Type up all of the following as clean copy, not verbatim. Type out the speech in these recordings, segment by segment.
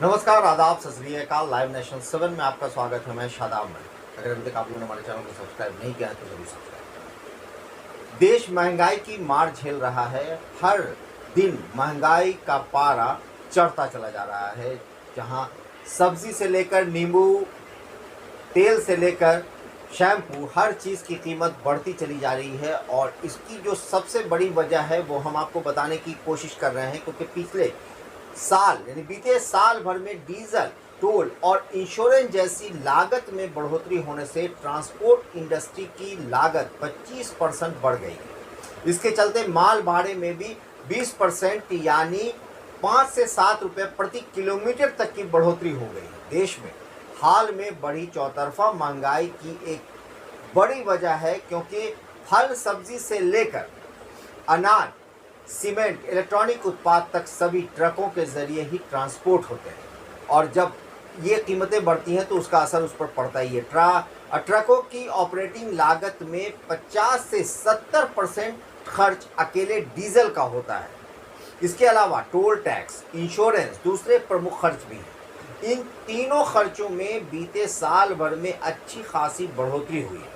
नमस्कार, आदाब, सत श्री अकाल। लाइव नेशन 7 में आपका स्वागत है। मैं शादाब में। अगर अभी तक आप लोगों ने हमारे चैनल को सब्सक्राइब नहीं किया है तो जरूर सब्सक्राइब करें। देश महंगाई की मार झेल रहा है। हर दिन महंगाई का पारा चढ़ता चला जा रहा है। जहां सब्जी से लेकर नींबू, तेल से लेकर शैम्पू, हर चीज़ की कीमत बढ़ती चली जा रही है। और इसकी जो सबसे बड़ी वजह है वो हम आपको बताने की कोशिश कर रहे हैं, क्योंकि पिछले साल यानी बीते साल भर में डीजल, टोल और इंश्योरेंस जैसी लागत में बढ़ोतरी होने से ट्रांसपोर्ट इंडस्ट्री की लागत 25% बढ़ गई है। इसके चलते माल भाड़े में भी 20% यानी 5 से 7 रुपये प्रति किलोमीटर तक की बढ़ोतरी हो गई है। देश में हाल में बढ़ी चौतरफा महंगाई की एक बड़ी वजह है, क्योंकि फल सब्जी से लेकर अनाज, सीमेंट, इलेक्ट्रॉनिक उत्पाद तक सभी ट्रकों के जरिए ही ट्रांसपोर्ट होते हैं। और जब ये कीमतें बढ़ती हैं तो उसका असर उस पर पड़ता ही है। ट्रकों की ऑपरेटिंग लागत में 50 से 70% खर्च अकेले डीजल का होता है। इसके अलावा टोल टैक्स, इंश्योरेंस दूसरे प्रमुख खर्च भी हैं। इन तीनों खर्चों में बीते साल भर में अच्छी खासी बढ़ोतरी हुई है।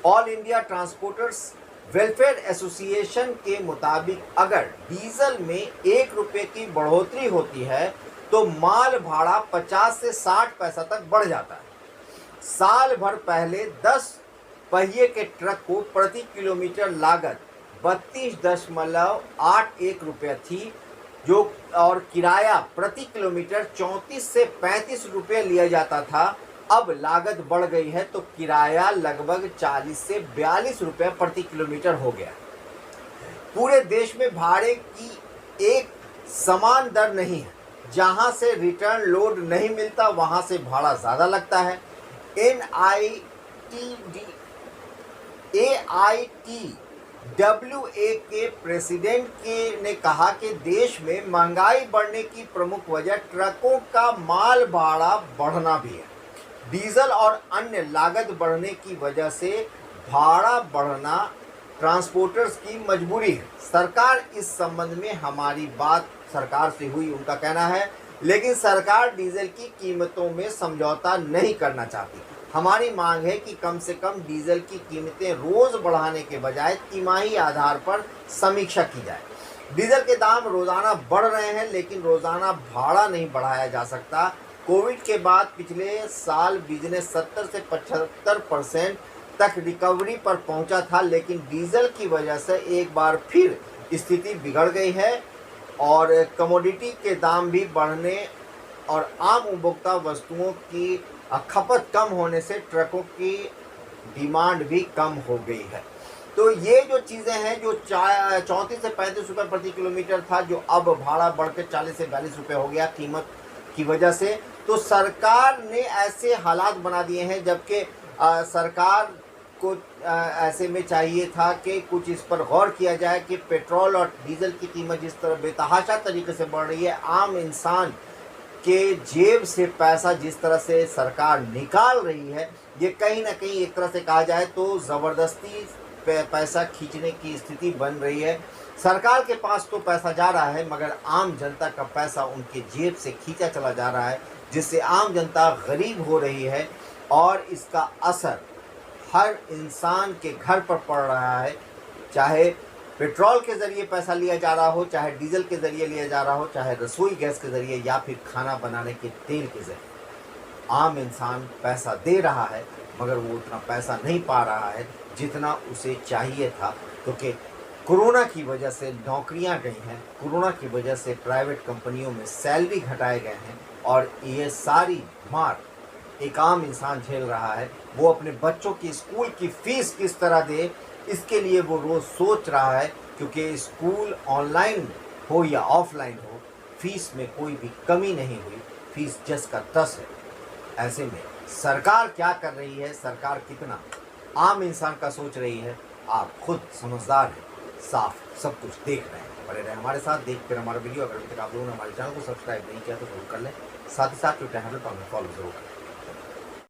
All India transporters welfare association के मुताबिक अगर डीजल में 1 रुपये की बढ़ोतरी होती है तो माल भाड़ा 50 से 60 पैसा तक बढ़ जाता है। साल भर पहले 10 पहिए के ट्रक को प्रति किलोमीटर लागत 32.81 रुपये थी, जो और किराया प्रति किलोमीटर 34 से 35 रुपये लिया जाता था। अब लागत बढ़ गई है तो किराया लगभग 40 से 42 रुपये प्रति किलोमीटर हो गया। पूरे देश में भाड़े की एक समान दर नहीं है। जहां से रिटर्न लोड नहीं मिलता वहां से भाड़ा ज़्यादा लगता है। AITWA के प्रेसिडेंट ने कहा कि देश में महंगाई बढ़ने की प्रमुख वजह ट्रकों का माल भाड़ा बढ़ना भी है। डीजल और अन्य लागत बढ़ने की वजह से भाड़ा बढ़ना ट्रांसपोर्टर्स की मजबूरी है। सरकार इस संबंध में हमारी बात सरकार से हुई, उनका कहना है, लेकिन सरकार डीजल की कीमतों में समझौता नहीं करना चाहती। हमारी मांग है कि कम से कम डीजल की कीमतें रोज बढ़ाने के बजाय तिमाही आधार पर समीक्षा की जाए। डीजल के दाम रोजाना बढ़ रहे हैं, लेकिन रोजाना भाड़ा नहीं बढ़ाया जा सकता। कोविड के बाद पिछले साल बिजनेस 70 से 75% तक रिकवरी पर पहुंचा था, लेकिन डीजल की वजह से एक बार फिर स्थिति बिगड़ गई है और कमोडिटी के दाम भी बढ़ने और आम उपभोक्ता वस्तुओं की खपत कम होने से ट्रकों की डिमांड भी कम हो गई है। तो ये जो चीज़ें हैं, जो 34 से 35 रुपये प्रति किलोमीटर था, जो अब भाड़ा बढ़कर 40 से 42 रुपये हो गया कीमत की वजह से, तो सरकार ने ऐसे हालात बना दिए हैं। जबकि सरकार को ऐसे में चाहिए था कि कुछ इस पर गौर किया जाए कि पेट्रोल और डीजल की कीमत जिस तरह बेतहाशा तरीके से बढ़ रही है, आम इंसान के जेब से पैसा जिस तरह से सरकार निकाल रही है, ये कहीं ना कहीं एक तरह से कहा जाए तो ज़बरदस्ती पैसा खींचने की स्थिति बन रही है। सरकार के पास तो पैसा जा रहा है, मगर आम जनता का पैसा उनके जेब से खींचा चला जा रहा है, जिससे आम जनता गरीब हो रही है और इसका असर हर इंसान के घर पर पड़ रहा है। चाहे पेट्रोल के ज़रिए पैसा लिया जा रहा हो, चाहे डीजल के ज़रिए लिया जा रहा हो, चाहे रसोई गैस के ज़रिए या फिर खाना बनाने के तेल के ज़रिए, आम इंसान पैसा दे रहा है मगर वो उतना पैसा नहीं पा रहा है जितना उसे चाहिए था। क्योंकि कोरोना की वजह से नौकरियां गई हैं, कोरोना की वजह से प्राइवेट कंपनियों में सैलरी घटाए गए हैं और ये सारी मार एक आम इंसान झेल रहा है। वो अपने बच्चों की स्कूल की फ़ीस किस तरह दे, इसके लिए वो रोज़ सोच रहा है, क्योंकि स्कूल ऑनलाइन हो या ऑफलाइन हो, फीस में कोई भी कमी नहीं हुई, फीस जस का तस है। ऐसे में सरकार क्या कर रही है, सरकार कितना आम इंसान का सोच रही है, आप खुद समझदार हैं, साफ सब कुछ देख रहे हैं। बने रहे हमारे साथ, देखकर हमारा वीडियो। अगर अभी तक आप लोगों ने हमारे चैनल को सब्सक्राइब नहीं किया तो जरूर कर लें, साथ ही साथ ट्विटर हैंडल पर हमें फॉलो जरूर करें।